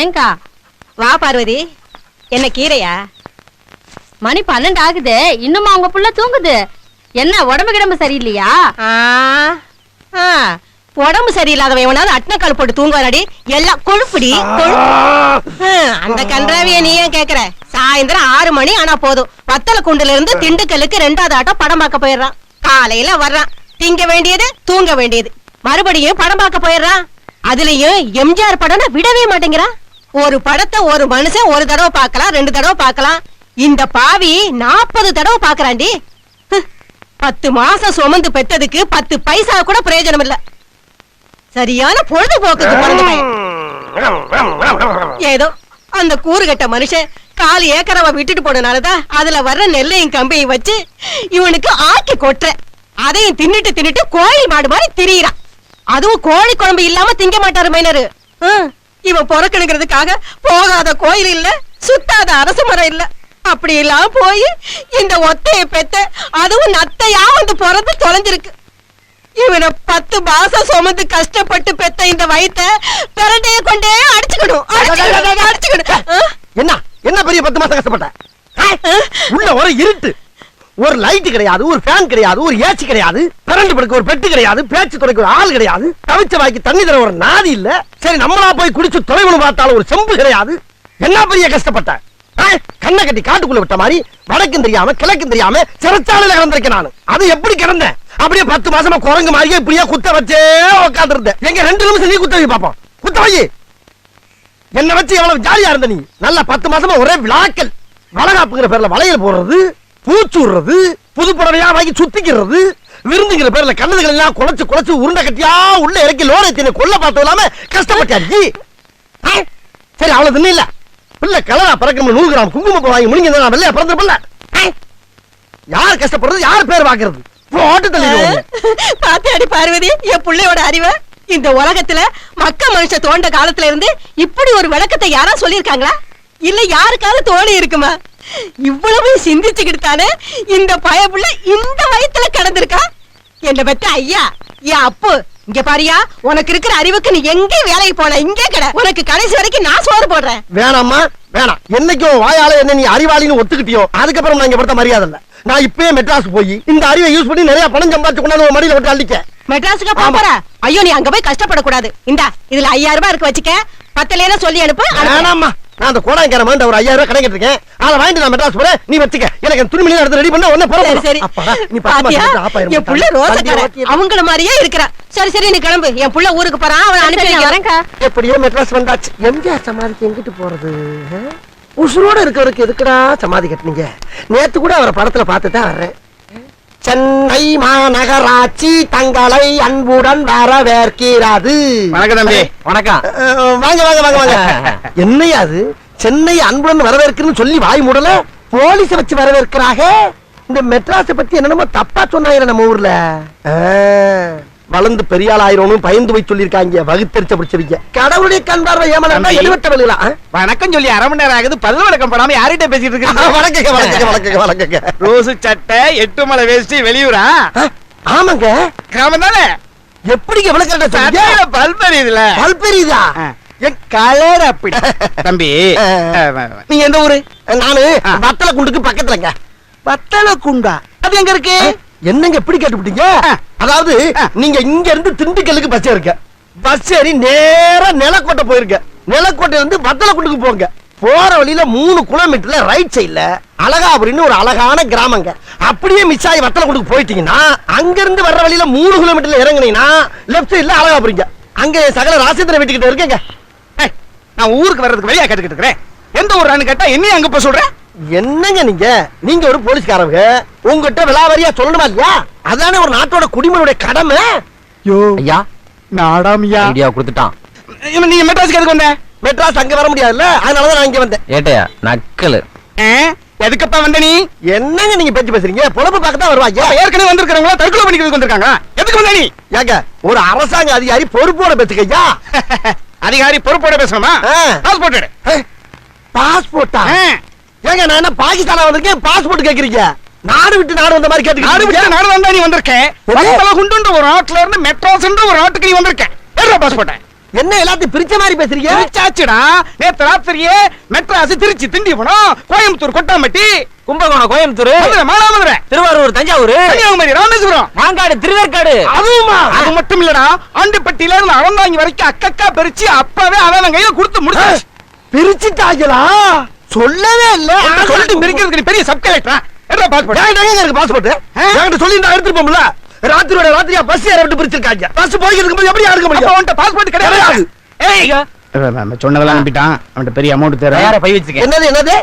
ஏங்கா வா பார்வதி, என்ன கீரையா? மணி 12 ஆகுது, இன்னுமா உங்க புள்ள தூங்குது? என்ன உடம்பு கிடம்பு சரியில்லையா? உடம்பு சரியில்லாதவன் எவனாவது அட்னக்கால் போட்டு தூங்குவாடி? எல்லாம் கொழுப்புடி. அந்த கன்றாவிய நீ ஏன் கேக்குற? சாயந்தரம் 6 மணி ஆனா போதும், வத்தல குண்டுல இருந்து திண்டுக்கல்லுக்கு 2வது ஆட்டம் படம் பார்க்க போயிடுறான். காலையில வர்றான், திங்க வேண்டியது தூங்க வேண்டியது, மறுபடியும் படம் பார்க்க போயிடுறான். அதுலயும் எம்ஜிஆர் படம்னா விடவே மாட்டேங்கிறான். ஒரு படத்தை ஒரு மனுஷன் ஒரு தடவை பார்க்கலாம், 2 தடவை பார்க்கலாம். இந்த பாவி 40 தடவை பாக்குறாண்டி. 10 மாசம் சுமந்து பெத்ததுக்கு 10 பைசா கூட பிரயோஜனம் இல்ல. சரியான பொழுதுபோக்குக்கு பிறந்தவன். ஏதோ அந்த கூறுகட்ட மனுஷன் 4 ஏக்கரவ விட்டுட்டு போனனாலதான் அதுல வர்ற நெல்லையும் கம்பையும் வச்சு இவனுக்கு ஆக்கி கொட்டுற. அதையும் தின்னுட்டு கோழி மாடு மாதிரி திரியிறான். அதுவும் கோழி குழம்பு இல்லாம திங்க மாட்டாரு மைனரு. இவன் பொறக்கணுங்கிறதுக்காக போகாத கோயில் இல்ல, சுத்தாத அரசு மரம் இல்ல. அப்படி எல்லாம் போய் இந்த ஒத்தைய பெத்த, அதுவும் நத்தையா வந்து பிறந்து தொலைஞ்சிருக்கு. இவனை 10 மாசம் சுமந்து கஷ்டப்பட்டு பெத்த இந்த வயித்தை பிறண்டைய கொண்டே அடிச்சுக்கணும். என்ன என்ன பெரிய 10 மாசம் கஷ்டப்பட்ட? உள்ள ஒரு இருட்டு, ஒரு லைட் கிடையாது, ஒரு ஃபேன் கிடையாது, ஒரு ஏசி கிடையாது, கரண்ட் படுக்க ஒரு பெட்டு கிடையாது, பேச்சு துறைக்கு ஒரு ஆள் கிடையாது, தவிச்ச வாய்க்கு தண்ணி தர ஒரு நாதி இல்ல. சரி நம்மளா போய் குடிச்சு தொலைவனு பார்த்தாலும் ஒரு செம்பு கிடையாது. என்ன பெரிய கஷ்டப்பட்ட? கண்ணை கட்டி காட்டுக்குள்ள விட்ட மாதிரி வடக்கும் தெரியாம கிழக்கும் தெரியாம சிறைச்சாலையில கிடந்திருக்கேன் நான். அது எப்படி கிடந்தேன்? அப்படியே 10 மாசமா குரங்கு மாதிரியே இப்படியே குத்த வச்சே உட்கார்ந்து இருந்தேன். எங்க 2 நிமிஷம் நீ குத்த வை பாப்போம். குத்த வை. என்ன வச்சு எவ்வளவு ஜாலியா இருந்த நீ? நல்ல 10 மாசமா ஒரே விளாக்கல். வளகாப்புங்கிற பேர்ல வளையல் போடுறது, பூச்சுடுறது, புது புடவையா வாங்கி சுத்திக்கிறது, விருந்துங்கிற பேர்ல கண்ணதுகள் எல்லாம் குழைச்சு உருண்டை கட்டியா உள்ள இறக்கி லோரை தின்னு கொல்ல பார்த்து இல்லாம கஷ்டப்பட்டாச்சு. சரி அவ்வளவு தின்னு இல்ல பிள்ளை கலரா பறக்கணும் 100 கிராம் குங்குமப்பூ வாங்கி முடிங்க நான் வெள்ளையா பிறந்த. யார் கஷ்டப்படுறது, யார் பேர் பாக்குறது? பாத்தாடி பார்வதி என் பிள்ளையோட அறிவை. இந்த உலகத்துல மக்க மனுஷ தோண்ட காலத்துல இருந்து இப்படி ஒரு விளக்கத்தை யாரா சொல்லிருக்காங்களா? இல்ல யாருக்காவது தோணி இருக்குமா? இவ்வளவு சிந்திச்சுக்கிட்டு தானே இந்த பயப்புள்ள இந்த வயத்துல கிடந்திருக்கா. என்ன பத்தி ஐயா என் அப்பு இங்க பாரியா, உனக்கு இருக்கிற அறிவுக்கு நீ எங்கே வேலைக்கு போன? இங்கே கிட, உனக்கு கடைசி வரைக்கும் நான் சோறு போடுறேன். வேணாம்மா வேணாம். என்னைக்கும் வாயால என்ன நீ அறிவாளின்னு ஒத்துக்கிட்டியோ அதுக்கப்புறம் நான் இங்க படுத்த மரியாதை இல்ல. நான் இப்பவே மெட்ராஸ் போய் இந்த அறிவை யூஸ் பண்ணி நிறைய பணம் சம்பாதிச்சு கொண்டாந்து மடியில விட்டு அள்ளிக்க. மெட்ராஸுக்கு போற? ஐயோ நீ அங்க போய் கஷ்டப்படக்கூடாது. இந்த இதுல 5000 ரூபாய் இருக்கு, வச்சுக்க. 10 சொல்லி அனுப்பு. வேணாம்மா, நான் அந்த கோடாய்க்கார மாதிரி ஒரு 5000 ரூபாய் கிடைக்கிட்டு இருக்கேன். அதை வாங்கிட்டு நான் மெட்ராஸ் போறேன், நீ வச்சுக்க. எனக்கு துணிமணி எடுத்து ரெடி பண்ண உடனே போற. சரி நீ என் புள்ள ரோசக்கார அவங்கள மாதிரியே இருக்கிறா. சரி நீ கிளம்பு, என் புள்ள ஊருக்கு போறான், அவன் அனுப்பி வரேன்க்கா. எப்படியோ மெட்ராஸ் வந்தாச்சு. எம்ஜிஆர் சமாதிக்கு எங்கிட்டு போறது? உசுரோட இருக்கிறதுக்கு எதுக்குடா சமாதி கட்டினீங்க? நேத்து கூட அவரை படத்துல பார்த்துதான் வர்றேன். சென்னை மாநகராட்சி தங்களை அன்புடன் வரவேற்கிறது. வணக்கம் தம்பி. வணக்கம். வாங்க வாங்க வாங்க வாங்க. என்னையா அது சென்னை அன்புடன் வரவேற்கிறன்னு சொல்லி வாய் மூடல, போலீஸ வச்சு வரவேற்கிறாங்க. இந்த மெட்ராஸை பத்தி என்னென்னமோ தப்பா சொன்னாங்க நம்ம ஊர்ல. வளர்ந்து பெரியாள் ஆயிரணும் பயந்து போய் சொல்லிருக்காங்க. வகுத்தறிச்ச பிடிச்சிருக்க கடவுளுடைய கண்பார்வை ஏமாந்தா எடுவட்ட வெளியிலாம். வணக்கம் சொல்லி 1/2 மணி நேரம் ஆகுது, 10 வணக்கம் படாம யார்கிட்ட பேசிட்டு இருக்கீங்க? வணக்கங்க வணக்கங்க வணக்கங்க வணக்கங்க. ரோசு சட்டை 8 மலை வேஷ்டி வெளியூரா? ஆமாங்க. கிராமம் தானே? எப்படிங்க இவ்வளவு கரெக்டா சொல்றீங்க? பல்பெரி இதுல பல்பெரிதா? என் கலர் அப்படி. தம்பி நீங்க எந்த ஊரு? நானு வத்தல குண்டுக்கு பக்கத்துலங்க. வத்தல குண்டா? அது எங்க இருக்கு? என்னங்க எப்படி கேட்டுவிட்டீங்க? அதாவது நீங்க இங்க இருந்து திண்டுக்கல்லுக்கு பஸ் ஏறுங்க. பஸ் ஏறி நேரா நிலக்கோட்டை போயிருக்க. நிலக்கோட்டையில இருந்து வத்தலக்குண்டுக்கு போங்க. போற வழியில 3 கிலோமீட்டர்ல ரைட் சைடுல அழகாபுரின்னு ஒரு அழகான கிராமங்க. அப்படியே மிஸ் ஆகி வத்தலக்குண்டுக்கு போயிட்டீங்கன்னா அங்க இருந்து வர்ற வழியில 3 கிலோமீட்டர்ல இறங்குனீங்கன்னா லெப்ட் சைடுல அழகாபுரிங்க. அங்க சகல ராசேந்திர வீட்டுக்கிட்ட இருக்கேங்க. நான் ஊருக்கு வர்றதுக்கு வழியா கேட்டுக்கிட்டு இருக்கிறேன். எந்த ஊரான்னு கேட்டா என்னையும் அங்க போய் சொல்றேன். என்னங்க நீங்க ஒரு போலீஸ்காரங்க, உங்ககிட்ட விலாவரியா சொல்லணுமா இல்லையா? அதானே ஒரு நாட்டோட குடிமனுடைய கடமை. ஐயா நாடாமியா ஐடியா கொடுத்துட்டான். நீங்க மெட்ராஸ்க்கு எதுக்கு வந்த? மெட்ராஸ் அங்க வர முடியாதுல்ல, அதனாலதான் நான் இங்க வந்தேன். ஏட்டையா நக்கலு. எதுக்கப்பா வந்த நீ? என்னங்க நீங்க பேச்சு பேசுறீங்க? பொழப்பு பார்க்க தான் வருவாங்க. ஏற்கனவே வந்திருக்கிறவங்களா தற்கொலை பண்ணிக்கிறதுக்கு வந்திருக்காங்க. எதுக்கு வந்த நீ? ஏங்க ஒரு அரசாங்க அதிகாரி பொறுப்போட பேசுக்கையா? அதிகாரி பொறுப்போட பேசணுமா? பாஸ்போர்ட் எடு. பாஸ்போர்ட்டா? ஏங்க நான் என்ன பாகிஸ்தானா வந்திருக்கேன் பாஸ்போர்ட் கேக்குறீங்க? நாடு விட்டு நாடு வந்த மாதிரி கேட்டு. நாடு விட்டு நாடு வந்தா நீ வந்திருக்க. வத்தலகுண்டுன்ற ஒரு நாட்டுல இருந்து மெட்ராஸ்ன்ற ஒரு நாட்டுக்கு நீ வந்திருக்க. ஏறா பாஸ்போர்ட். என்ன எல்லாத்தையும் பிரிச்ச மாதிரி பேசுறீங்க? சாச்சுடா நேத்து ராத்திரியே மெட்ராஸ் திருச்சி திண்டிவனம் கோயம்புத்தூர் கொட்டாம்பட்டி கும்பகோணம் கோயம்புத்தூர் மதுரை மானாமதுரை திருவாரூர் தஞ்சாவூர் கன்னியாகுமரி ராமேஸ்வரம் மாங்காடு திருவேற்காடு அதுவுமா? அது மட்டும் இல்லடா ஆண்டிப்பட்டியில இருந்து அவந்தாங்கி வரைக்கும் அக்கக்கா பிரிச்சு அப்பவே அவன் கையில கொடுத்து முடிச்சாச்சு. பிரிச்சுட்டாங்களா? சொல்லவே இல்ல. சொல்லிட்டு பிரிக்கிறதுக்கு நீ பெரிய சப் கலெக்டரா என்ன பாஸ்போர்ட் எனக்கு பாஸ்போர்ட் என்கிட்ட சொல்லி நான் எடுத்துட்டு போம்ல. ராத்திரியோட ராத்திரியா பஸ் ஏற விட்டு பிரிச்சிருக்காங்க. பஸ் போய்க்கிறதுக்கு போது எப்படி யாருக்க அப்ப முடியும்? அவன்கிட்ட பாஸ்போர்ட் கிடையாது. ஏய் சொன்னதெல்லாம் நம்பிட்டான். அவன்கிட்ட பெரிய அமௌண்ட் தர யார பை வச்சுக்க என்னது என்னது?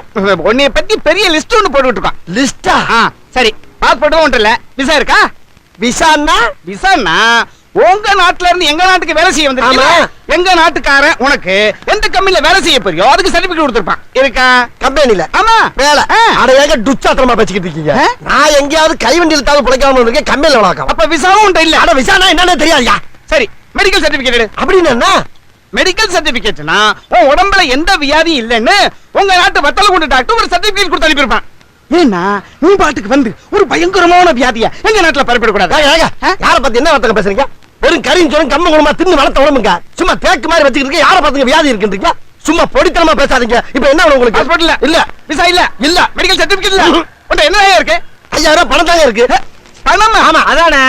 உன்னைய பத்தி பெரிய லிஸ்ட் ஒன்னு போட்டுட்டு இருக்கான். லிஸ்டா? சரி பாஸ்போர்ட்டும் ஒன்றும் இல்ல விசா இருக்கா? விசான்னா? விசான்னா உங்க நாட்டுல இருந்து எங்க நாட்டுக்கு வேலை செய்ய வந்திருக்கீங்க. ஆமா. எங்க நாட்டுக்காரன் உனக்கு எந்த கம்பெனில வேலை செய்ய போறியோ அதுக்கு சர்டிபிகேட் கொடுத்திருப்பான். இருக்கா? கம்பெனில ஆமா வேலை. அட ஏங்க டுச்சாத்திரமா பேசிக்கிட்டு இருக்கீங்க? நான் எங்கேயாவது கைவண்டியில தாவு பிழைக்காம இருக்கேன். கம்பெனில வளர்க்கலாம். அப்ப விசாவும் உன்ட்ட இல்ல. அட விசானா என்னன்னு தெரியாதுயா. சரி மெடிக்கல் சர்டிபிகேட் எடு. அப்படின்னு என்ன? மெடிக்கல் சர்டிபிகேட்னா உன் உடம்புல எந்த வியாதியும் இல்லைன்னு உங்க நாட்டு வத்தல கொண்டு டாக்டர் ஒரு சர்டிபிகேட் கொடுத்து அனுப்பியிருப்பான். ஏன்னா நீ பாட்டுக்கு வந்து ஒரு பயங்கரமான வியாதிய எங்க நாட்டுல பரப்பிடக்கூடாது. யார பத்தி என்ன வார்த்தை பேசுறீங்க? வெறும் கறியும் சோறும் கம்ம குணமா தின்னு வளர்த்த உடம்புங்க. சும்மா தேக்கு மாதிரி வச்சுக்கிட்டு இருக்க. யார பாத்துங்க வியாதி இருக்குன்றீங்க? சும்மா பொடித்தனமா பேசாதீங்க. இப்ப என்ன வேணும் உங்களுக்கு? பாஸ்போர்ட் இல்ல இல்ல விசா இல்ல இல்ல மெடிக்கல் சர்டிபிகேட் இல்ல உன்ட்ட என்ன இருக்கு? 5000 பணம் தாங்க இருக்கு. பணம்? ஆமா அதானே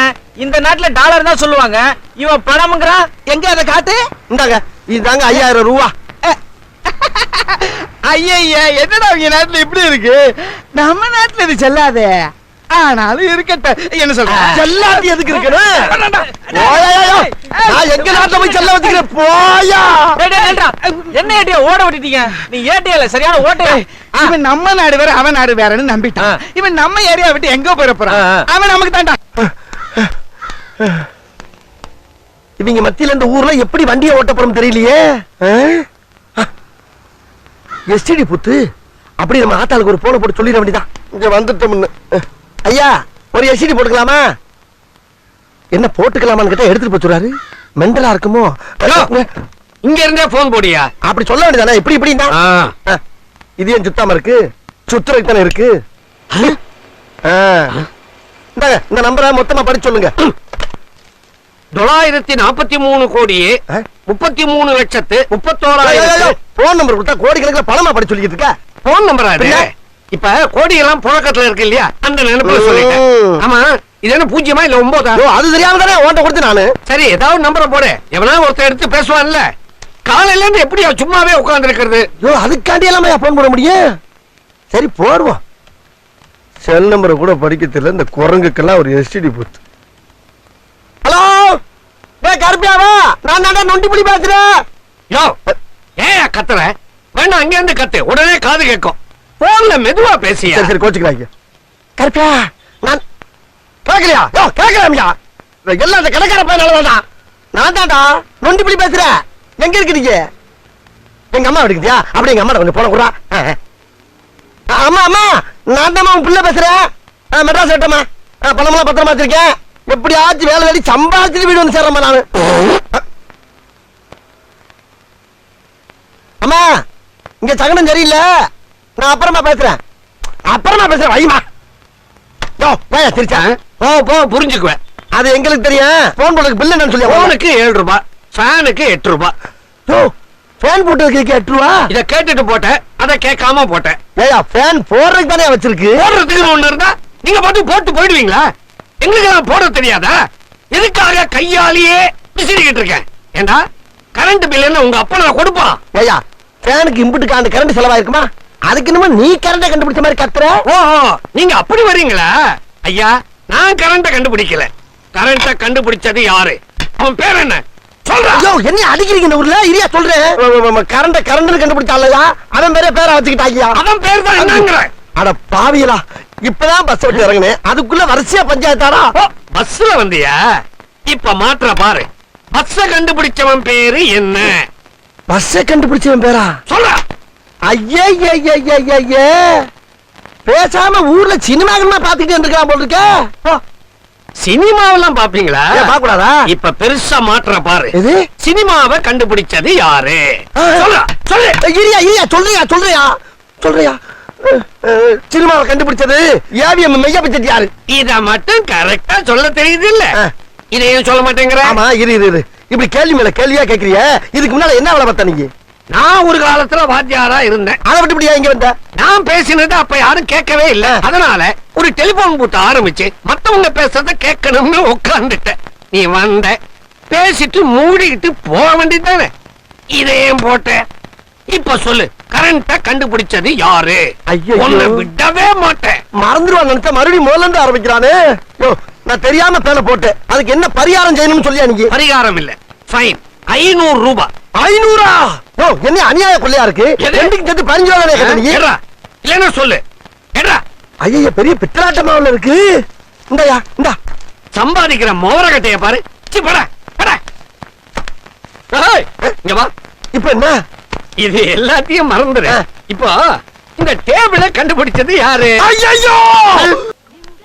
இந்த நாட்டுல டாலர் தான் சொல்லுவாங்க. இவன் பணம்ங்கறான். எங்க அதை காட்டு. இந்தாங்க இதுதாங்க 5000 ரூபா. ஐயா என்னடா உங்க நாட்டுல இப்படி இருக்கு? நம்ம நாட்டுல இது செல்லாதே. ஆனாலும் இருக்கட்டும். என்ன சொல்ற? செல்லாட்டி எதுக்கு இருக்கணும்? நான் எங்க நாட்டுல போய் செல்ல வச்சுக்கிறேன். போயா என்ன ஏட்டியா ஓட விட்டுட்டீங்க? நீ ஏட்டியால சரியான ஓட்டையா? இவன் நம்ம நாடு வேற அவன் நாடு வேறன்னு நம்பிட்டான். இவன் நம்ம ஏரியா விட்டு எங்க போற போறான்? அவன் நமக்கு தாண்டா. இவங்க மத்தியில இந்த ஊர்ல எப்படி வண்டியை ஓட்ட போறோம் தெரியலையே. எஸ்டிடி புத்து அப்படி நம்ம ஆத்தாளுக்கு ஒரு போன போட்டு சொல்லிட வேண்டியதான். இங்க வந்துட்டோம்னு. ஐயா ஒரு எஸ்டிடி போட்டுக்கலாமா? என்ன போட்டுக்கலாமான்னு கேட்டா எடுத்துட்டு போச்சுறாரு. மெண்டலா இருக்குமோ? இங்க இருந்தே போன் போடியா? அப்படி சொல்ல வேண்டியதானே. இப்படி இப்படின்னா இது ஏன் சுத்தாம இருக்கு? சுத்துறதுக்கு தானே இருக்கு. இந்தாங்க இந்த நம்பரை மொத்தமா படிச்சு சொல்லுங்க. 943 கோடியே 33 லட்சத்து 31,000 போன் நம்பர் கொடுத்தா கோடிக்கணக்கில் பணமா படிச்சு சொல்லிட்டு இருக்க. போன் நம்பரா இது? இப்ப கோடி எல்லாம் புழக்கத்துல இருக்கு இல்லையா அந்த நினைப்புல சொல்லிட்டேன். ஆமா இது என்ன 0 இல்ல 9? அது தெரியாம தானே உன்கிட்ட கொடுத்து நானு. சரி ஏதாவது நம்பரை போடு. எவனா ஒருத்தர் எடுத்து பேசுவான்ல. காலையில இருந்து எப்படியா சும்மாவே உட்கார்ந்து இருக்கிறது? அதுக்காண்டி எல்லாம் போன் போட முடியும். சரி போடுவோம். செல் நம்பரை கூட படிக்க தெரியல இந்த குரங்குக்கெல்லாம் ஒரு எஸ்டிடி போட்டு. ஹலோ கருப்பியாவா? நான் தாண்டா நொண்டிப்புடி பேசுறேன். யோ ஏன் கத்துற? வேணா அங்க இருந்து கத்து உடனே காது கேட்கும். போன்ல மெதுவா பேசியா. சரி சரி கோச்சுக்கிறாங்க. கருப்பியா நான் கேட்கலையா? யோ கேட்கலாமியா? எல்லாம் அந்த கடைக்கார பையனாலதான்டா. நான் தாண்டா நொண்டிப்புடி பேசுறேன். எங்க இருக்கிறீங்க? எங்க அம்மா எடுக்குதியா? அப்படி எங்க அம்மா கொஞ்சம் போன கூட. அம்மா அம்மா நான் தான் உன் பிள்ளை பேசுறேன். மெட்ராஸ் ஏட்டம்மா பணமெல்லாம் பத்திரமா வச்சிருக்கேன். எப்படியாச்சும் வேலை வேலை சம்பாதிச்சுட்டு வீடு வந்து சேர்றேம்மா நானு. அம்மா இங்க சகனம் சரியில்லை. நான் அப்புறமா பேசுறேன் வைமா. யோ வேயா திருச்சா போ புரிஞ்சுக்குவேன். அது எங்களுக்கு தெரியும். போன் போடுறதுக்கு பில் என்னன்னு சொல்லி. போனுக்கு 7 ரூபாய் ஃபேனுக்கு 8 ரூபாய். யோ ஃபேன் போட்டதுக்கு 8 ரூபா. இத கேட்டுட்டு போட்டேன் அத கேட்காம போட்டேன். ஏயா ஃபேன் போடுறதுக்கு தானே வச்சிருக்கு. போடுறதுக்கு ஒண்ணு இருந்தா நீங்க பாட்டு போட்டு போயிடுவீங்களா? எங்களுக்கு நான் போட தெரியாதா? எதுக்காக கையாலேயே விசிறிக்கிட்டு இருக்கேன்? ஏண்டா கரண்ட் பில் என்ன உங்க அப்பா நான் கொடுப்பான்? ஏயா ஃபேனுக்கு இம்புட்டுக்கு அந்த கரண்ட் செலவாயிருக்குமா? அதுக்கு என்னமோ நீ கரண்ட கண்டுபிடிச்ச மாதிரி கத்துற. ஓஹோ நீங்க அப்படி வர்றீங்களா? ஐயா நான் கரண்ட கண்டுபிடிக்கல. கரண்ட கண்டுபிடிச்சது யாரு? அவன் பேர் என்ன சொல்றா? ஐயோ என்ன அடிக்கிறீங்க இந்த ஊர்ல? இரியா சொல்றேன். கரண்ட் கண்டுபிடிச்சாலயா அவன் பேரை வச்சுக்கிட்டாங்க. அவன் பேர் தான் என்னங்கற? அட பாவியலா இப்பதான் பஸ் விட்டு இறங்குனேன். அதுக்குள்ள வரிசையா பஞ்சாயத்தாரா? பஸ்ல வந்தியா? இப்ப மாற்ற பாரு. பஸ்ஸ கண்டுபிடிச்சவன் பேரு என்ன? பஸ்ஸ கண்டுபிடிச்சவன் பேரா? சொல்றா. ஐயே பேசாம ஊர்ல சினிமாக்கள்மா பாத்துக்கிட்டு இருந்திருக்கான் போல இருக்க. சினிமாவெல்லாம் பாப்பீங்களா? பாக்கூடாதா? இப்ப பெருசா மாற்ற பாரு. எது? சினிமாவை கண்டுபிடிச்சது யாரு? சொல்றா சொல்லு. இரியா சொல்றியா? சினிமாவை கண்டுபிடிச்சது ஏவிஎம் மெய்யா பட்ஜெட் யாரு? இத மட்டும் கரெக்டா சொல்ல தெரியுது இல்ல? இதையும் சொல்ல மாட்டேங்கிற. ஆமா இரு இரு இரு. இப்படி கேள்வி மேல கேள்வியா கேக்குறிய? இதுக்கு முன்னால என்ன வேலை பார்த்த நீங்க? நான் ஒரு காலத்துல வாத்தியாரா இருந்தேன். அதை விட்டு இப்படியா இங்க வந்த? நான் பேசினது அப்ப யாரும் கேட்கவே இல்ல. அதனால ஒரு டெலிபோன் பூத் ஆரம்பிச்சு மத்தவங்க பேசுறத கேட்கணும்னு உட்கார்ந்துட்டேன். நீ வந்த, பேசிட்டு மூடிக்கிட்டு போக வேண்டியதானே. இதையும் போட்ட. இப்ப சொல்லு, கரண்ட கண்டுபிடிச்சது யாரு? ஐயோ, உன்னை விடவே மாட்டேன். மறந்துடுவான் நினைச்சா மறுபடியும் முதல்ல இருந்து ஆரம்பிக்கிறானே. யோ, நான் தெரியாம பேனை போட்டேன். அதுக்கு என்ன பரிகாரம் செய்யணும்னு சொல்லியா நீங்க? பரிகாரம் இல்ல, ஃபைன். 500 ரூபாய். 500? யோ, என்ன அநியாய கொள்ளையா இருக்கு? எது? ரெண்டுக்கு சேர்த்து 15 ரூபாய் கேட்ட நீங்க. ஏறா, இல்லன்னா சொல்லு. ஏறா, ஐயா, பெரிய பித்தலாட்டமாவுல இருக்கு. இந்தாயா, இந்தா. சம்பாதிக்கிற மோரகட்டைய பாரு. சி, போடா, போடா. ஏய், இங்க வா. இப்ப என்ன? இது எல்லாத்தையும் மறந்துரு. இப்போ இந்த டேபிள கண்டுபிடிச்சது யாரு? ஐயோ!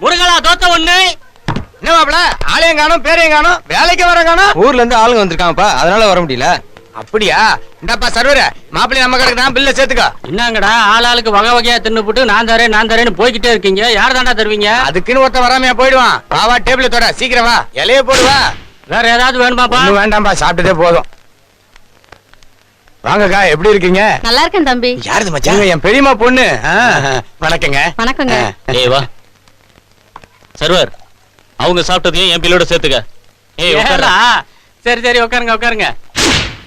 முருகலா தோத்த ஒண்ணு. என்ன மாப்ள, ஆளையும் காணோம், பேரையும் காணோம், வேலைக்கு வர காணோம். ஊர்ல இருந்து ஆளுங்க வந்திருக்காங்கப்பா, அதனால வர முடியல. அப்படியா? இந்தப்பா சர்வர, மாப்பிள்ளை நம்ம கடைக்கு தான் பில்ல சேர்த்துக்கோ. என்னங்கடா ஆளாளுக்கு வகை வகையா தின்னுபுட்டு நான் தரேன்னு போய்கிட்டே இருக்கீங்க. யார் தாண்டா தருவீங்க? அதுக்குன்னு ஒருத்தன் வராமையா போயிடுவான். வாவா டேபிள் தொட, சீக்கிரம் வா, இலைய போடுவா. வேற ஏதாவது வேணுமாப்பா? ஒண்ணும் வேண்டாம்பா, சாப்பிட்டதே போதும். வாங்கக்கா, எப்படி இருக்கீங்க? நல்லா இருக்கேன் தம்பி. யாருது மச்சான்? என் பெரியம்மா பொண்ணு. வணக்கங்க. வணக்கங்க. ஏய் வா சர்வர், அவங்க சாப்பிட்டதையும் என் பிள்ளோட சேர்த்துக்க. ஏய் உட்காரா. சரி சரி உட்காருங்க உட்காருங்க.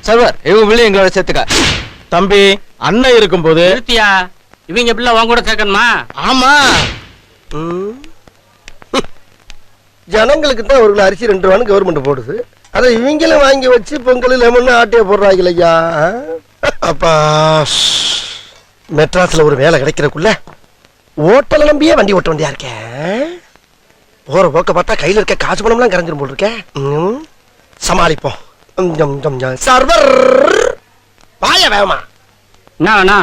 சர்வர், இவங்க பிள்ளை எங்களோட சேர்த்துக்க. தம்பி, அண்ணன் இருக்கும்போது நிறுத்தியா? இவங்க பிள்ளை உன் கூட சேர்க்கணுமா? ஆமா. ஜனங்களுக்கு தான் ஒரு கிலோ அரிசி 2 ரூபான்னு கவர்மெண்ட் போடுது. அதை இவங்களும் வாங்கி வச்சு பொங்கல் லெமன் ஆட்டைய போடுறாங்க ஐயா. அப்பா, மெட்ராஸ்ல ஒரு வேலை கிடைக்கிறதுக்குள்ள ஓட்டல நம்பியே வண்டி ஓட்ட வேண்டியா இருக்கேன். போற போக்க பார்த்தா கையில இருக்க காசு பணம்லாம் கரைஞ்சிரும் போல் இருக்கேன். சமாளிப்போம். சர்வர் வாய வேகமா. என்ன வேணா?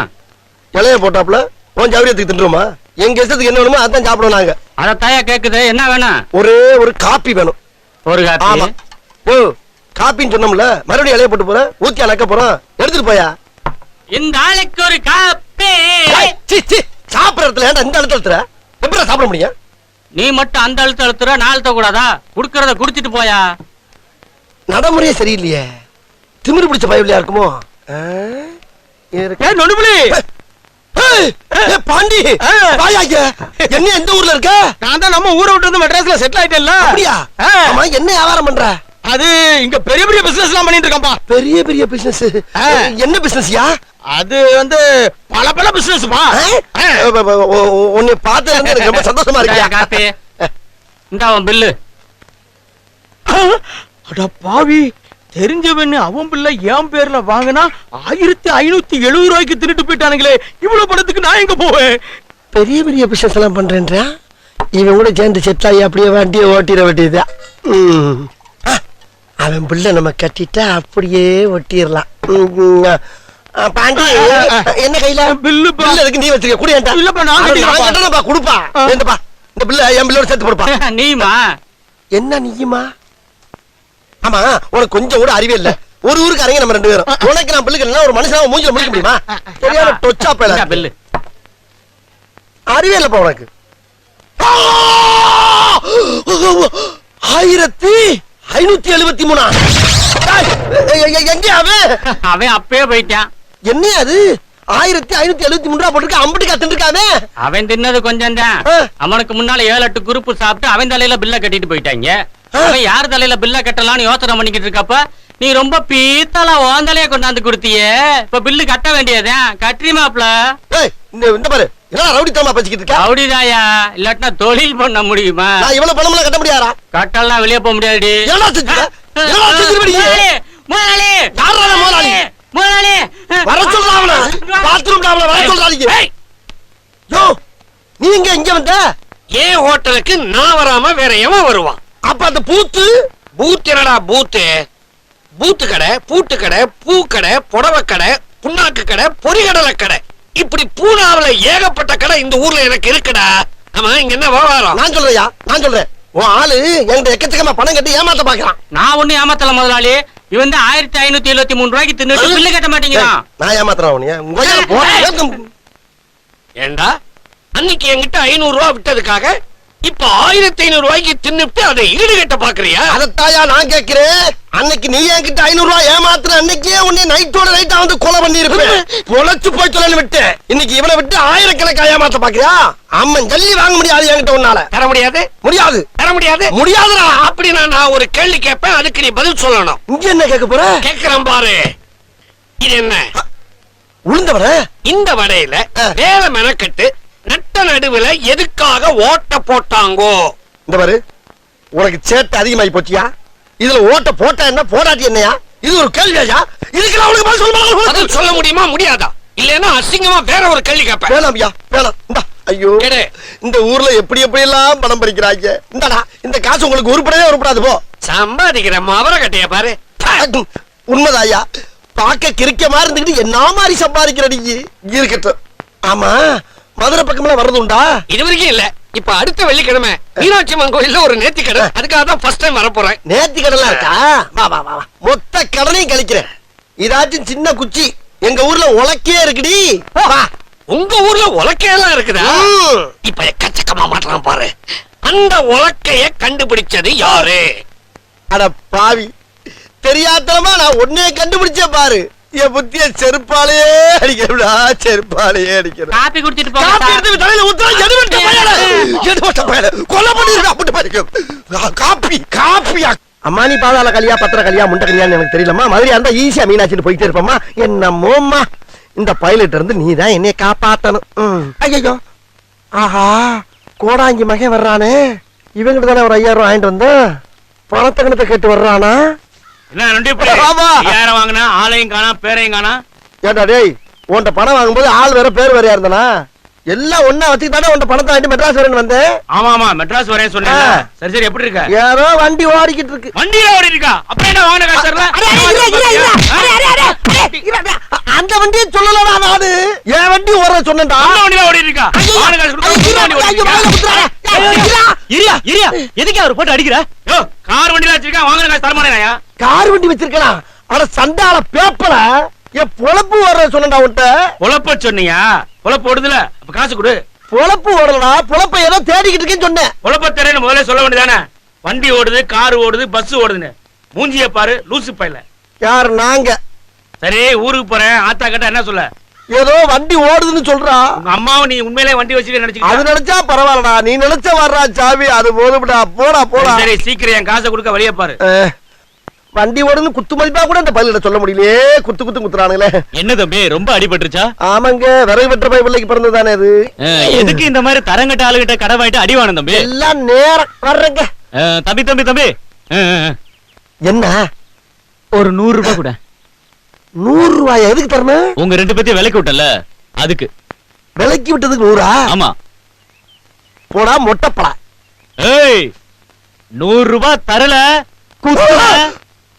இலைய போட்டாப்புல உன் சௌரியத்துக்கு தின்றுமா? எங்க இஷ்டத்துக்கு என்ன வேணுமோ அதான் சாப்பிடுவோம் நாங்க. அத தாயா கேக்குது. என்ன வேணும்? ஒரே ஒரு காப்பி வேணும். ஒரு காப்பி. ஆமா. ஓ, காப்பின்னு சொன்னோம்ல, மறுபடியும் இலைய போட்டு போறேன். ஊத்தி அணக்க போறோம். எடுத்துட்டு போயா. இந்த ஆளுக்கு ஒரு காப்பி. சாப்பிடுற இடத்துல ஏன்டா இந்த அழுத்தத்துல எப்படி சாப்பிட முடியும்? நீ மட்டும் அந்த அழுத்த அழுத்துற, நான் அழுத்த கூடாதா? குடுக்கறத குடிச்சிட்டு போயா. நடைமுறையே சரியில்லையே. திமிரு பிடிச்ச பயவில்லையா இருக்குமோ? பாண்டி, வாயா இங்க. என்ன எந்த ஊர்ல இருக்க? நான் தான் நம்ம ஊரை விட்டு வந்து மெட்ராஸ்ல செட்டில் ஆயிட்டேன்ல. அப்படியா? ஆமா, என்ன வியாபாரம் பண்ற? அது இங்க பெரிய பெரிய பிசினஸ் எல்லாம் பண்ணிட்டு இருக்கான்பா. பெரிய பெரிய பிசினஸ். என்ன பிசினஸ்யா? அது வந்து பல பல பிசினஸ்பா. உன்னை பார்த்ததுல இருந்து எனக்கு ரொம்ப சந்தோஷமா இந்தாயா இருக்கு. காப்பி. இந்த அவன் பில்லு. அட பாவி, தெரிஞ்சவன்னு அவன் பிள்ளை என் பேர்ல வாங்கினா 1570 ரூபாய்க்கு தின்னுட்டு போயிட்டானுங்களே. இவ்வளவு பணத்துக்கு நான் எங்க போவேன்? பெரிய பெரிய பிசினஸ் எல்லாம் பண்றேன்றா. இவன் கூட சேர்ந்து செட்டாயி அப்படியே வண்டியை ஓட்டிட வேண்டியதுதான். அவன் பிள்ளை நம்ம கட்டிட்டா அப்படியே ஒட்டிடலாம். பாண்டி, என்ன கையில பில்லு பில்லு இருக்கு, நீ வச்சிருக்க குடியேன்டா. இல்லப்பா, நான் கட்டிக்கிறேன்ப்பா. கொடுப்பா. என்னப்பா இந்த பிள்ளை என் பிள்ளையோட சேர்த்து கொடுப்பா. நீமா? என்ன நீயுமா? ஆமா, உனக்கு கொஞ்சம் கூட அறிவே இல்ல. ஒரு ஊருக்கு அரங்க நம்ம 2 பேரும். உனக்கு நான் பிள்ளைக்கு ஒரு மனுஷனாவை மூஞ்சில முடிக்க முடியுமா? சரியான டொச்சா பேல இந்த பில்லு. அறிவே இல்லப்பா உனக்கு. 1573. எங்க அவன்? அவன் அப்பவே போயிட்டான். என்ன அது? 1573 ரூபா போட்டுருக்க. அம்பட்டு காத்துருக்காவே. அவன் தின்னது கொஞ்சம் தான். அவனுக்கு முன்னால 7-8 குரூப் சாப்பிட்டு அவன் தலையில பில்ல கட்டிட்டு போயிட்டாங்க. அவன் யார் தலையில பில்ல கட்டலாம்னு யோசனை பண்ணிக்கிட்டு இருக்கப்ப நீ ரொம்ப பீத்தலா உன் தலைய கொண்டாந்து கொடுத்தியே. இப்ப பில்லு கட்ட வேண்டியதான். கட்டுறிமாப்ல. இந்த பாரு, என்ன ரவுடித்தனமா பேசிக்கிட்டு இருக்க? ரவுடிதாயா, இல்லாட்டினா தொழில் பண்ண முடியுமா? நான் இவ்வளவு பணம்லாம் கட்ட முடியாதா? கட்டலாம் வெளியே போக முடியாதுடி. என்னடா செஞ்சுட்ட? என்னடா செஞ்சுட்ட நீ? முதலாளி, யாரா முதலாளி? முதலாளி, வர சொல்றா அவன. பாத்ரூம்ல அவன வர சொல்றாதீங்க. யோ, நீ இங்க வந்த? ஏன் ஹோட்டலுக்கு நான் வராம வேற எவன் வருவான்? அப்ப அந்த பூத்து பூத் என்னடா பூத்து? பூத்து கடை, பூட்டு கடை, பூ கடை, புடவை கடை, புண்ணாக்கு கடை, பொரிகடலை கடை, இப்படி பூனாவில ஏகப்பட்ட கடை இந்த ஊர்ல எனக்கு இருக்குடா. ஆமா, இங்க என்ன வியாபாரம்? நான் சொல்றேயா, நான் சொல்றேன். உன் ஆளு என்கிட்ட எக்கச்சக்கமா பணம் கட்டி ஏமாத்த பாக்குறான். நான் ஒண்ணு ஏமாத்தல முதலாளி. இவன் 1573 ரூபாய்க்கு தின்னுட்டு பில்லு கட்ட மாட்டேங்கிறான். நான் ஏமாத்துறேன் உன்னைய. ஏண்டா, அன்னைக்கு என்கிட்ட 500 ரூபாய் விட்டதுக்காக இப்ப 1500 ரூபாய்க்கு தின்னுட்டு அதை ஈடுகட்ட பாக்குறியா? அதத்தாயா நான் கேட்கிறேன். அன்னைக்கு நீ என்கிட்ட 500 ரூபாய் ஏமாத்துற அன்னைக்கே உன்னை நைட்டோட நைட்டா வந்து கொலை பண்ணி இருப்பேன். பொழைச்சு போய் சொல்லு விட்டு. இன்னைக்கு இவனை விட்டு ஆயிரக்கணக்கா ஏமாத்த பாக்குறியா? அம்மன் ஜல்லி வாங்க முடியாது என்கிட்ட உன்னால. தர முடியாது? முடியாது. தர முடியாது? முடியாதுடா. அப்படின்னா நான் ஒரு கேள்வி கேட்பேன், அதுக்கு நீ பதில் சொல்லணும். இங்க என்ன கேட்க போற? கேட்கிறேன் பாரு. இது என்ன? உளுந்தவர? இந்த வடையில வேலை மெனக்கட்டு நட்ட நடுவுல எதுக்காக ஓட்ட போட்டாங்கோ? இந்த பாரு, உனக்கு சேட்டை அதிகமாயி போச்சியா? இதுல ஓட்ட போட்டா என்ன போடாட்டி என்னையா? இது ஒரு கேள்வியா? இதுக்கு அவனுக்கு பதில் சொல்ல பதில் சொல்ல முடியுமா முடியாதா? இல்லன்னா அசிங்கமா வேற ஒரு கேள்வி கேட்பேன். வேணாம் ஐயா, வேணாம். இந்தா. ஐயோ, கேடு. இந்த ஊர்ல எப்படி எப்படி எல்லாம் பணம் பறிக்கிறாங்க. இந்தாடா, இந்த காசு உங்களுக்கு உருப்படவே உருப்படாது போ. சம்பாதிக்கிற மவர கட்டைய பாரு. உண்மைதான் ஐயா. பாக்க கிரிக்க மாதிரி இருந்துகிட்டு என்ன மாதிரி சம்பாதிக்கிற நீ? இருக்கட்டும். ஆமா, மதுரை பக்கம்லாம் வர்றது உண்டா? இது வரைக்கும் இல்ல. இப்ப அடுத்த வெள்ளிக்கிழமை மீனாட்சி அம்மன் கோயில்ல ஒரு நேர்த்தி கடை, அதுக்காக தான் ஃபர்ஸ்ட் டைம் வர போறேன். நேர்த்தி கடலாம் இருக்கா? வா வா வா. மொத்த கடனையும் கழிக்கிறேன். இதாச்சும் சின்ன குச்சி. எங்க ஊர்ல உலக்கே இருக்குடி. வா. உங்க ஊர்ல உலக்கையெல்லாம் இருக்குதா? இப்ப எக்கச்சக்கமா மாட்டலாம் பாரு. அந்த உலக்கைய கண்டுபிடிச்சது யாரு? அட பாவி, தெரியாதமா நான் ஒன்னே கண்டுபிடிச்சே பாரு. என் புத்திய செருப்பாலேயே அடிக்கிறா, செருப்பாலேயே அடிக்கிறேன். காப்பி குடிச்சிட்டு காப்பி போங்க. எடுத்து தலையில ஊத்துறா. எதுவட்ட பயல, எதுவட்ட பயல, கொலை பண்ணிடுறா அப்படி பாருங்க. காப்பி காப்பியா? அம்மானி பாதாள கலியா, பத்திர கலியா, முண்ட கலியான்னு எனக்கு தெரியலம்மா. மதுரையா இருந்தா ஈஸியா மீனாட்சின்னு போயிட்டே இருப்பம்மா. என்னமோம்மா, இந்த பைலட் இருந்து நீ தான் என்னைய காப்பாத்தணும். ஐயோ, ஆஹா, கோடாங்கி மகன் வர்றானே. இவங்கிட்ட தானே ஒரு 5000 ரூபாய் வாங்கிட்டு வந்தேன். பணத்தை கணத்தை கேட்டு வர்றானா? என்ன நொண்டி புடி? ஆமா. 5000 வாங்கினா ஆளையும் காணா பேரையும் காணா. ஏண்டா டேய், உன்கிட்ட பணம் வாங்கும்போது ஆள் வேற பேர் வேறையா இருந்தானா? எல்லாம் ஒண்ணா வச்சுக்கிட்டானே உன்கிட்ட பணத்தை வாங்கிட்டு மெட்ராஸ் வரேன்னு வந்தேன். ஆமா ஆமா, மெட்ராஸ் வரேன் சொன்னேன். ஆ. சரி சரி, எப்படி இருக்க? யாரோ வண்டி ஓடிக்கிட்டு இருக்கு. வண்டியில ஓடி இருக்கா? அப்ப என்ன வாங்கின காசு தரல? அந்த வண்டியை சொல்லலடா நானு. என் வண்டி ஓட சொன்னேன்டா. அந்த வண்டியில ஓடி இருக்கா? வாங்கின காசு கொடுத்தா இந்த வண்டி ஓடி இருக்கா? இரியா இரியா, எதுக்கு அவர் போட்டு அடிக்கிற? யோ, கார் வண்டியில வச்சிருக்கா, வாங்கின காசு தரமாட்டேனாயா? கார் வண்டி வச்சிருக்கலாம். ஆனா சண்டால பேப்பல என் பொழப்பு ஓடுற சொன்னேன்டா உன்கிட்ட. பொழப்ப சொன்னியா? பொழப்பு ஓடுதுல, அப்ப காசு கொடு. பொழப்பு ஓடலடா, பொழப்ப ஏதோ தேடிக்கிட்டு இருக்கேன்னு சொன்னேன். பொழப்ப தரேன்னு முதல்ல சொல்ல வேண்டியதானே? வண்டி ஓடுது, கார் ஓடுது, பஸ் ஓடுதுன்னு. மூஞ்சிய பாரு, லூசு பையல. யார் நாங்க? சரி, ஊருக்கு போறேன். ஆத்தா கிட்ட என்ன சொல்ல? ஏதோ வண்டி ஓடுதுன்னு சொல்றா. உங்க அம்மாவும் நீ உண்மையிலே வண்டி வச்சுக்க அது நினைச்சுக்கிட்ட? நினைச்சா பரவாயில்லடா. நீ நினைச்ச வர்றா சாவி, அது போதும்டா. போடா போடா. சரி, சீக்கிரம் என் காசை கொடுக்க வழிய பாரு. வண்டி ஓடுன்னு குத்து மதிப்பா கூட இந்த பள்ளியிட சொல்ல முடியலையே. குத்து குத்து குத்துறானுங்களே. என்ன தம்பி, ரொம்ப அடிபட்டுருச்சா? ஆமாங்க, விறகு வெற்ற பை பிள்ளைக்கு பிறந்ததானே அது. எதுக்கு இந்த மாதிரி தரங்கட்ட ஆளுகிட்ட கடை வாங்கிட்டு அடிவானும் தம்பி? எல்லாம் நேரம் வர்றங்க. தம்பி தம்பி தம்பி, என்ன ஒரு 100 ரூபாய் கூட. 100 ரூபாய் எதுக்கு தரணும்? உங்க 2 பேத்தையும் விலைக்கு விட்டல, அதுக்கு. விலைக்கு விட்டதுக்கு 100? ஆமா. போடா மொட்டைப்படா. ஏய், 100 ரூபாய் தரல குத்துற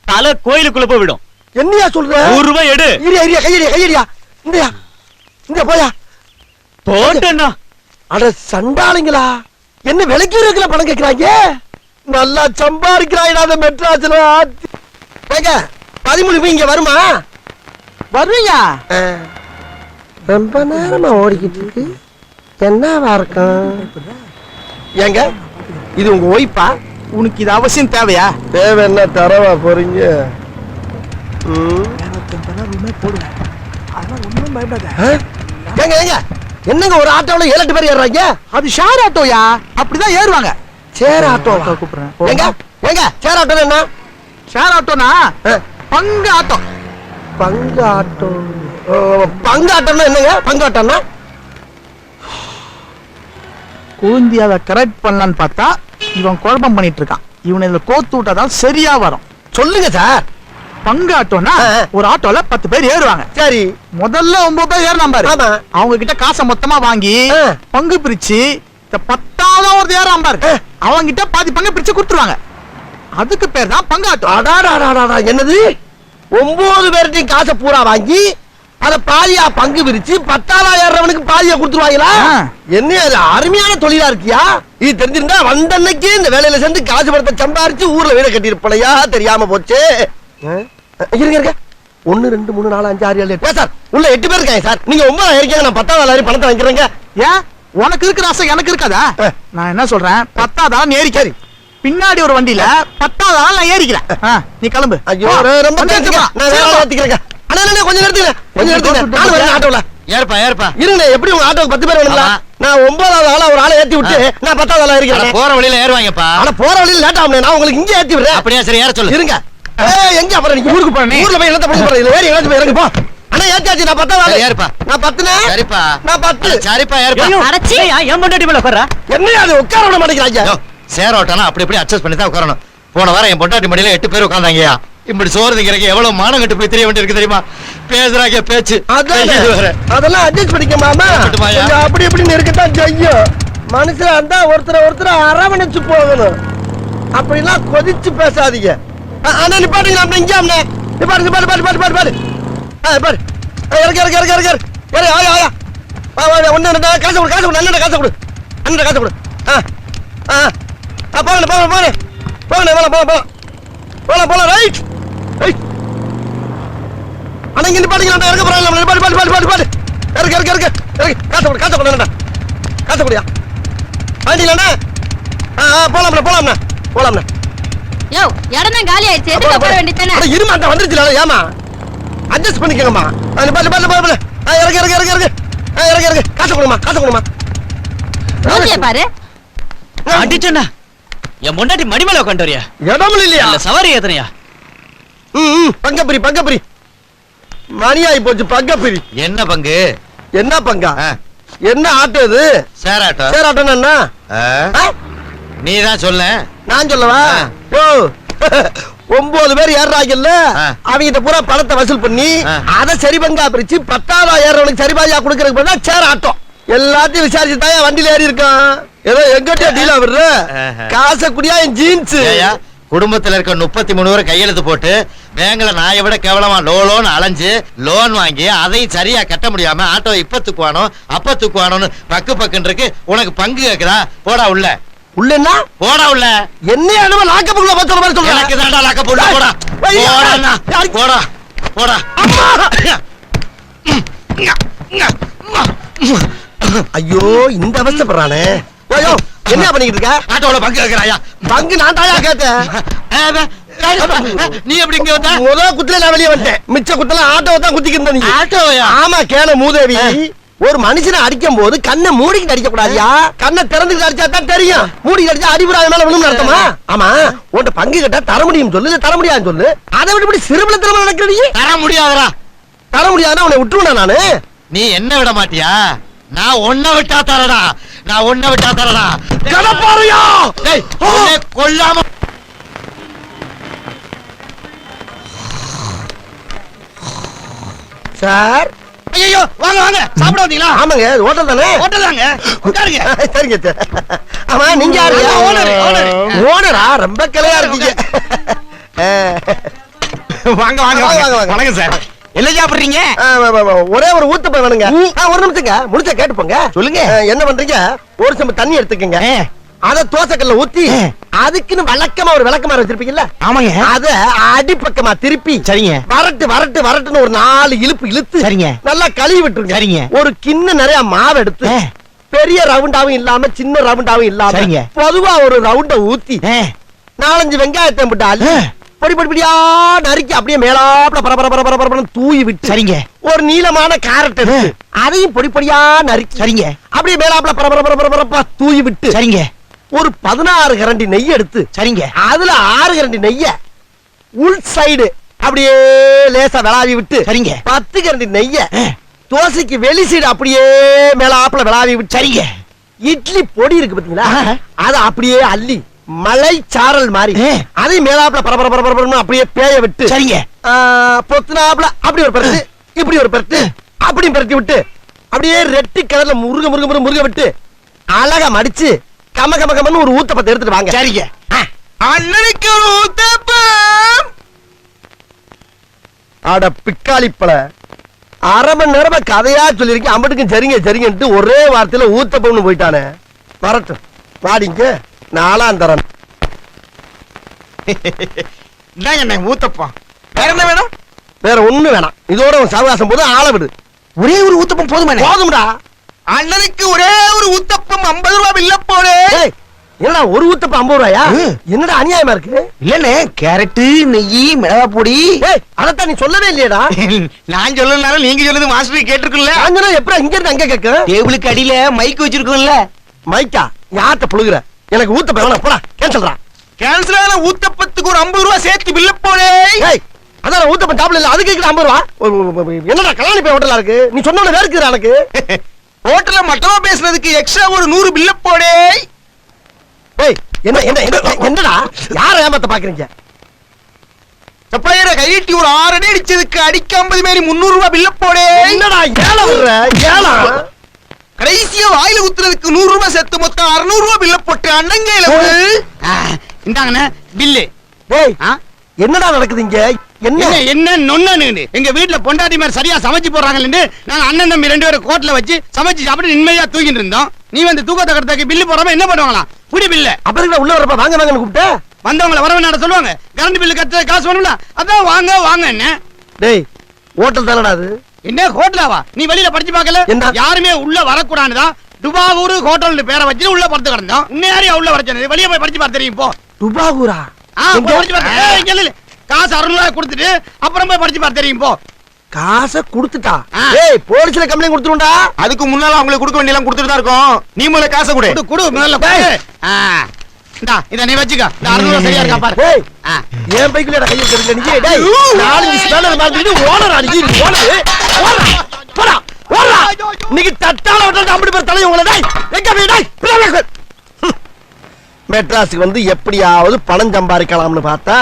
தலை கோயிலுக்குள்ள போய் விடும். என்னையா சொல்ற? 100 ரூபாய் எடு. இரியா இரியா, கையடியா கையடியா. இந்தயா, இந்த போயா. போட்டேன்னா அட சண்டாளிங்களா, என்ன விலைக்கு இருக்கல பணம் கேட்கிறாங்க. நல்லா சம்பாதிக்கிறாய்டா அந்த மெட்ராஸ்ல. ஏங்க 13 இங்க வருமா? வருவீங்க. ரொம்ப நேரமா ஓடிக்கிட்டு இருக்கு. என்னவா இருக்கும்? ஏங்க, இது உங்க ஒய்ஃபா? உனக்கு இது அவசியம் தேவையா? தேவை என்ன தரவா போறீங்க? ஏங்க ஏங்க, என்னங்க ஒரு ஆட்டோல 7-8 பேர் ஏறுறாங்க? அது ஷேர் ஆட்டோயா, அப்படிதான் ஏறுவாங்க. சேர் ஆட்டோ கூப்பிடுறேன். ஏங்க ஏங்க, சேர் ஆட்டோ என்ன? ஷேர் ஆட்டோனா பங்கு ஆட்டோ. பங்கு ஆட்டோ. பங்கு ஆட்டோன்னா என்னங்க? பங்கு ஆட்டோன்னா கூந்தியாவை கரெக்ட் பண்ணலான்னு பார்த்தா இவன் குழப்பம் பண்ணிட்டு இருக்கான். இவனை இதுல கோத்து விட்டாதான் சரியா வரும். சொல்லுங்க சார். பங்கு ஆட்டோனா ஒரு ஆட்டோல 10 பேர் ஏறுவாங்க. சரி, முதல்ல 9 பேர் ஏறினா பாரு. ஆமா. அவங்க கிட்ட காசை மொத்தமா வாங்கி பங்கு பிரிச்சு இந்த 10ஆவது ஒரு ஏறாம பாரு, அவங்க கிட்ட பாதி பங்கு பிரிச்சு கொடுத்துருவாங்க. அதுக்கு பேர் தான் பங்கு ஆட்டோ. அடாடாடாடா, என்னது 9 பேர்ட்டையும் காசை பூரா வாங்கி அத பாதியா பங்கு பிரிச்சு 10ஆவது ஏறவனுக்கு பாதியா கொடுத்துருவாங்களா? என்ன அது அருமையான தொழிலா இருக்கியா? இது தெரிஞ்சிருந்தா வந்தன்னைக்கு இந்த வேலையில சேர்ந்து காசு பணத்தை சம்பாரிச்சு ஊர்ல வீட கட்டியிருப்பலையா? தெரியாம போச்சு. இருங்க இருங்க, 1 2 3 4 5 6 7 8 சார், உள்ள 8 பேர் இருக்காங்க சார். நீங்க 9 இருக்கீங்க, நான் 10ஆவது பணத்தை வாங்கிக்கிறேங்க. ஏன் உனக்கு இருக்கிற ஆசை எனக்கு இருக்காதா? நான் என்ன சொல்றேன், 10வது ஆள் நீ ஏறிக்காரு, பின்னாடி ஒரு வண்டியில 10வது ஆள் நான் ஏறிக்கிறேன். நீ கிளம்பு. ஐயோ ரொம்ப தேங்க்ஸ்மா. நான் வேற ஆளை ஏத்திக்கிறேன். அண்ணா கொஞ்சம் நிறுத்துங்க, கொஞ்சம் நிறுத்துங்க. நான் வரேன் ஆட்டோல. ஏறுப்பா இருங்க, எப்படி உங்க ஆட்டோக்கு 10 பேர் வேணுங்களா? நான் 9வது ஆளா ஒரு ஆளை ஏத்தி விட்டு நான் 10வது ஆளா இருக்கிறேன். போற வழியில ஏறுவாங்கப்பா. ஆனா போற வழியில லேட் ஆகும். நான் உங்களுக்கு இங்க ஏத்தி விடுறேன். அப்படியே சரி ஏற சொல்லு. இருங்க. எங்க அப்புறம் நீங்க ஊருக்கு போறேன். ஊர்ல போய் என்னத்த பண்ண போறீங்க? வேற எங்கயாச்சும் போய் இறங்கு போ. அண்ணா ஏத்தியாச்சு. நான் 10வது ஆளு. ஏறுப்பா. நான் 10னே. சரிப்பா. நான் 10. சரிப்பா ஏறுப்பா. அடச்சி ஏன் பொண்டாட்டி மேல உட்கார்றா? என்ன அது உட்கார விட மாட்டேங்கிறாங்க. சேர ஓட்டானா அப்படி இப்படி அட்ஜஸ்ட் பண்ணி தான் உட்காரணும். போன வாரம் என் பொண்டாட்டி மடியில 8 பேர் உட்கார்ந்தாங்கயா. இப்படி சோறு திங்கிறக்கு எவ்வளவு மானம் கட்டு போய் தெரிய வேண்டியிருக்கு தெரியுமா? பேசுறாங்க பேச்சு. அதெல்லாம் அட்ஜஸ்ட் பண்ணிக்க மாமா. கொஞ்சம் அப்படி இப்படின்னு இருக்கத்தான் செய்யும். மனுஷனா இருந்தா ஒருத்தர் அரவணைச்சு போகணும். அப்படிலாம் கொதிச்சு பேசாதீங்க. அண்ணா நிப்பாட்டுங்க. அப்படி இங்க அண்ணா நிப்பாட்டு. பாரு இறக்கு ஆயா ஒண்ணு ரெண்டு காசு கொடு. அண்ணன் காசு கொடு. போகலாம் ரைட். அண்ணா இங்க நிப்பாட்டுங்க. இறக்க போறாங்க. நிப்பாட்டு. இறக்கு. காசு கொடுயா. வாங்கிட்டீங்களா? போலாம்ண்ணா. யோ இடம் தான் காலி ஆயிடுச்சு, எதுக்கு போற வேண்டியதானே? இருமா, அந்த வந்துருச்சுல. ஏமா அட்ஜஸ்ட் பண்ணிக்கங்கம்மா. இறக்கு. காசு கொடுமா. ரோட்லயே பாரு. அடிச்சேன்னா என் பொண்டாட்டி மடி மேல உட்காந்து வரியா? இடமும் இல்லையா? இல்ல சவாரி ஏத்தனையா? பங்கப்பிரி மணியாயி போச்சு. பங்கப்பிரி என்ன பங்கு? என்ன பங்கா? என்ன ஆட்டோ இது? சேராட்டோ. சேராட்டோன்னா என்ன? நீ தான் சொல்ல. நான் சொல்லவா? 9 பேர் ஏறாங்கல்ல, அவங்க பூரா பணத்தை வசூல் பண்ணி அதை சரி பங்கா பிரிச்சு 10வது ஏறவனுக்கு சரி பாதியா கொடுக்கறதுக்கு பதிலா சேர் ஆட்டோ. எல்லாத்தையும் விசாரிச்சு தான் வண்டியில ஏறி இருக்கான். ஏதோ எங்கிட்ட டீலா விடுற காசை குடியா என் ஜீன்ஸ். குடும்பத்துல இருக்க 33 பேர் கையெழுத்து போட்டு பேங்க்ல நாயை விட கேவலமா லோன் அலைஞ்சு லோன் வாங்கி அதையும் சரியா கட்ட முடியாம ஆட்டோ இப்ப தூக்குவானோன்னு பக்குன்னு இருக்கு. உனக்கு பங்கு கேக்குதா? போடா உள்ள. உள்ளன்னா போடா உள்ள. என்ன அனுபவ லாக்கப்புக்குள்ள பத்தற மாதிரி சொல்ற. எனக்கு தான்டா லாக்கப் உள்ள. போடா. ஐயோ இந்த அவஸ்தைப்படுறானே. ஐயோ என்ன பண்ணிட்டு இருக்க? ஆட்டோல பங்கு கேக்குறாயா? பங்கு நான் தாயா கேட்டேன். நீ எப்படி இங்க வந்த? முதல் குத்துல நான் வெளியே வந்தேன். மிச்ச குத்துல ஆட்டோவை தான் குத்திக்கிட்டு இருந்த நீ. ஆட்டோயா? ஆமா கேள மூதேவி. ஒரு மனுஷனை அடிக்கும் போது கண்ணை மூடிக்கிட்டு அடிக்க கூடாதியா? கண்ணை திறந்துக்கிட்டு அடிச்சா தான் தெரியும். மூடிக்கிட்டு அடிச்சா அடிபடாத மேல விழுந்து நடத்துமா? ஆமா உன்கிட்ட பங்கு கேட்டா தர முடியும் சொல்லு, இல்ல தர முடியாதுன்னு சொல்லு. அதை விட்டு இப்படி சிறுபலத்திரமா நடக்கிற நீ. தர முடியாதரா? தர முடியாதுன்னா உன்னை விட்டுருவா நானு. நீ என்ன விட மாட்டியா? நான் ஒன்ன விட்டா தரடா. கடப்பாறையா? கொல்லாம சார். ஐயோ வாங்க சாப்பிட வந்தீங்களா? ஆமாங்க ஹோட்டல் தானே. ஹோட்டல் தாங்க, உட்காருங்க. சரிங்க சார். ஆமா நீங்க யாரு? ஓனரா? ரொம்ப கிளையா இருக்கீங்க. வாங்க வணக்கம் சார். என்ன சாப்பிடுறீங்க? ஒரே ஒரு ஊத்தப்பம் வேணுங்க. ஒரு நிமிஷங்க முடிச்ச கேட்டு போங்க. சொல்லுங்க என்ன பண்றீங்க? ஒரு சம்பு தண்ணி எடுத்துக்கங்க. அத தோசைக்கல்ல ஊத்தி அதுக்குன்னு வழக்கமா ஒரு விளக்கமா வச்சிருப்பீங்கல்ல? ஆமாங்க. அத அடிப்பக்கமா திருப்பி சரிங்க. வரட்டுன்னு ஒரு 4 இழுப்பு இழுத்து சரிங்க நல்லா கழுவி விட்டுருங்க. சரிங்க. ஒரு கிண்ண நிறைய மாவு எடுத்து பெரிய ரவுண்டாவும் இல்லாம சின்ன ரவுண்டாவும் இல்லாம சரிங்க பொதுவா ஒரு ரவுண்ட ஊத்தி 4-5 வெங்காயத்தை போட்டு அள்ளி பொடியா நறுக்கி அப்படியே மேலாப்ல பரபரன்னு தூவி விட்டு சரிங்க ஒரு நீளமான கேரட் எடுத்து அதையும் பொடியா நறுக்கி சரிங்க அப்படியே மேலாப்ல பரபரப்பா தூவி விட்டு சரிங்க ஒரு 16 கரண்டி நெய் எடுத்து சரிங்க அதுல 6 கரண்டி நெய்ய உள் சைடு அப்படியே லேசா விளாவி விட்டு சரிங்க 10 கரண்டி நெய்ய தோசைக்கு வெளி சைடு அப்படியே மேலாப்ல விளாவி விட்டு சரிங்க இட்லி பொடி இருக்கு பாத்தீங்களா அத அப்படியே அள்ளி மலை சாரல் மாதிரி அதை மேலாப்ல பரபரன்னு அப்படியே பேய விட்டு சரிங்க பொத்துனாப்ல அப்படி ஒரு பரட்டு இப்படி ஒரு பரட்டு அப்படி பரட்டி விட்டு அப்படியே ரெட்டி கலர்ல முருக விட்டு அழகா மடிச்சு கமன்னு ஒரு ஊத்தப்பத்தை எடுத்துட்டு வாங்க. சரிங்க. அண்ணனுக்கு ஒரு ஊத்தப்பம். அட பிக்காளிப்பழ 1/2 மணி நேரமா கதையா சொல்லிருக்கேன். அம்பட்டுக்கும் சரிங்கன்ட்டு ஒரே வார்த்தையில ஊத்தப்பம்னு போயிட்டானே. வரட்டும் வாடிங்க நாலாம் தரேன். என்ன ஊத்தப்பம்? வேற என்ன வேணும்? வேற ஒண்ணு வேணாம். இதோட சவகாசம் போது ஆள விடு. ஒரே ஒரு ஊத்தப்பம் போதும்டா. அண்ணனுக்கு ஒரே ஒரு ஊத்தப்பம் 50 ரூபாய் பில்ல போடு. ஏய், என்னடா ஒரு ஊத்தப்ப 50 ரூபாயா? என்னடா அநியாயமா இருக்கு? இல்லண்ணே, கேரட், நெய், மிளகா பொடி. ஏய், அதத்தான் நீ சொல்லவே இல்லையடா. நான் சொல்லலனாலும் நீங்க சொல்லுது மாஸ்டர் கேட்டிருக்குல்ல. அங்கனா எப்பறம் இங்க இருந்து அங்க கேக்க? டேபிளுக்கு அடியில மைக் வச்சிருக்கோம்ல. மைக்கா? யார்ட்ட புழுகுற? எனக்கு ஊத்தப்ப வேணாம், போடா, கேன்சல்டா. கேன்சல் ஆன ஊத்தப்பத்துக்கு ஒரு 50 ரூபாய் சேர்த்து பில்ல போடு. ஏய், அதான் ஊத்தப்ப டாப்ல இல்ல, அதுக்கு 50 ரூபா. என்னடா கல்யாணி போய் ஹோட்டலா இருக்கு? நீ சொன்னோட வேர்க்குற எனக்கு. ஹோட்டல்ல மட்டமா பேசுறதுக்கு எக்ஸ்ட்ரா ஒரு 100 பில்ல போடு. ஏய், என்னடா யார ஏமாத்த பாக்குறீங்க? சப்ளையரை கையிட்டி ஒரு 6 அடி அடிச்சதுக்கு அடிக்க 50 மாரி 300 ரூபாய் பில்ல போடு. என்னடா ஏல வர்ற? ஏல கடைசியா வாயில ஊத்துறதுக்கு 100 ரூபாய் சேர்த்து மொத்தம் 600 ரூபாய் பில்ல போட்டு அண்ணங்கையில இந்தாங்கண்ணே பில்லு. டேய், என்னடா நடக்குது இங்க? என்ன நொன்னு எங்க வீட்டுல பொண்டாட்டி மாதிரி சரியா சமைச்சு போறாங்கன்னு நாங்க அண்ணன் தம்பி 2 பேரும் கோட்ல வச்சு சமைச்சு சாப்பிட்டு நிம்மதியா தூங்கிட்டு இருந்தோம். நீ வந்து தூக்கத்தை கடத்தாக்கு பில்லு போடாம என்ன பண்ணுவாங்களாம்? புடி பில்ல. அப்புறம் உள்ள வரப்ப வாங்க வாங்கன்னு கூப்பிட்ட? வந்தவங்கள வரவேணாட சொல்லுவாங்க. கரண்ட் பில்லு கட்ட காசு வேணும்ல, அதான் வாங்க வாங்க. என்ன டேய், ஹோட்டல் தானடா அது? என்ன ஹோட்டலாவா? நீ வெளியில படிச்சு பார்க்கல? என்ன? யாருமே உள்ள வரக்கூடாதுதான் டுபாகூர் ஹோட்டல் பேரை வச்சு உள்ள படுத்து கிடந்தோம். யாரையா உள்ள வர சொன்னது? வெளியே போய் படிச்சு பார்த்து தெரியும் போ. டுபாகூரா? போய் படிச்சு பார்த்து. ஏய், இங்க இல்ல. காசு 600 ரூபாய் கொடுத்துட்டு அப்புறம் போய் படிச்சு பார்த்து தெரியும் போ. காசை கொடுத்துட்டா? ஏய், போலீஸ்ல கம்ப்ளைண்ட் கொடுத்துருண்டா. அதுக்கு முன்னால அவங்களுக்கு கொடுக்க வேண்டிய எல்லாம் கொடுத்துட்டு தான் இருக்கோம். நீ முதல்ல காசை கொடு. கொடு முதல்ல கொடு. இந்தா இத நீ வச்சுக்க. இந்த 600 ரூபாய் சரியா இருக்கா பாரு. ஏய், ஏன் பைக்குலடா கைய எடுங்க நீ. டேய், 4 ஸ்பேனர் மாதிரி ஓனரா நீ? ஓனர் ஓனரா? போடா ஓனரா. நீங்க தட்டால விட்டா அப்படி பேர் தலை உங்கள. டேய், எங்க போய் டேய் மெட்ராஸுக்கு வந்து எப்படியாவது பணம் சம்பாதிக்கலாம்னு பார்த்தா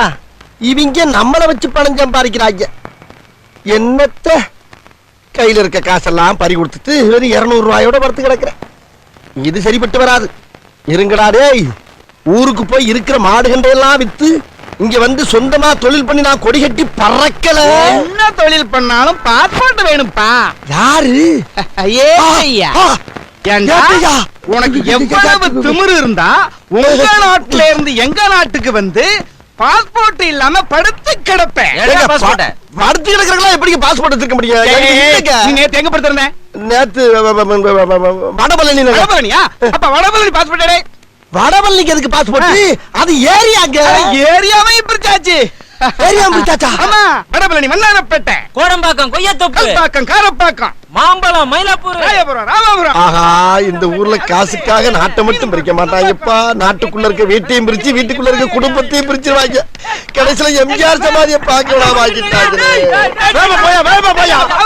இவங்க நம்மள வச்சு பணம் சம்பாதிக்கிறாங்க. என்னத்த கையில இருக்க காசெல்லாம் பறி கொடுத்துட்டு வெறும் 200 ரூபாயோட படுத்து கிடக்குறேன். இது சரிப்பட்டு வராது. இருங்கடா டேய், ஊருக்கு போய் இருக்கிற மாடுகண்டையெல்லாம் வித்து இங்க வந்து சொந்தமா தொழில் பண்ணி நான் கொடி கட்டி பறக்கல. என்ன தொழில் பண்ணாலும் பாஸ்போர்ட் வேணும்பா. யாரு? ஐயா ஏன்டா? உனக்கு எவ்வளவு திமிரு இருந்தா உங்க நாட்டுல இருந்து எங்க நாட்டுக்கு வந்து பாஸ்போர்ட் இல்லாம படுத்து கிடப்பேன். படுத்து கிடக்குறவங்களா எப்படி பாஸ்போர்ட் வச்சிருக்க முடியும்? நீ நேத்து எங்க படுத்திருந்தேன்? நேத்து வடபழனி. வடபழனியா? அப்ப வடபழனி பாஸ்போர்ட். வடபழனிக்கு எதுக்கு பாஸ்போர்ட்? அது ஏரியாங்க. ஏரியாவே பிரிச்சாச்சு. ஏரியா பிரிச்சாச்சா? ஆமா, வடபழனி, மன்னாரப்பேட்டை, கோடம்பாக்கம், கொய்யாத்தோப்பு, கல்பாக்கம், காரப்பாக்கம், மாம்பழம், மயிலாப்பூர், ராயபுரம், ராமாபுரம். ஆஹா, இந்த ஊர்ல காசுக்காக நாட்டை மட்டும் பிரிக்க மாட்டாங்கப்பா. நாட்டுக்குள்ள இருக்க வீட்டையும் பிரிச்சு வீட்டுக்குள்ள இருக்க குடும்பத்தையும் பிரிச்சிருவாங்க. கடைசியில எம்ஜிஆர் சமாதியை பார்க்க வாங்கிட்டாங்க. வேகமா போயா, வேகமா போயா.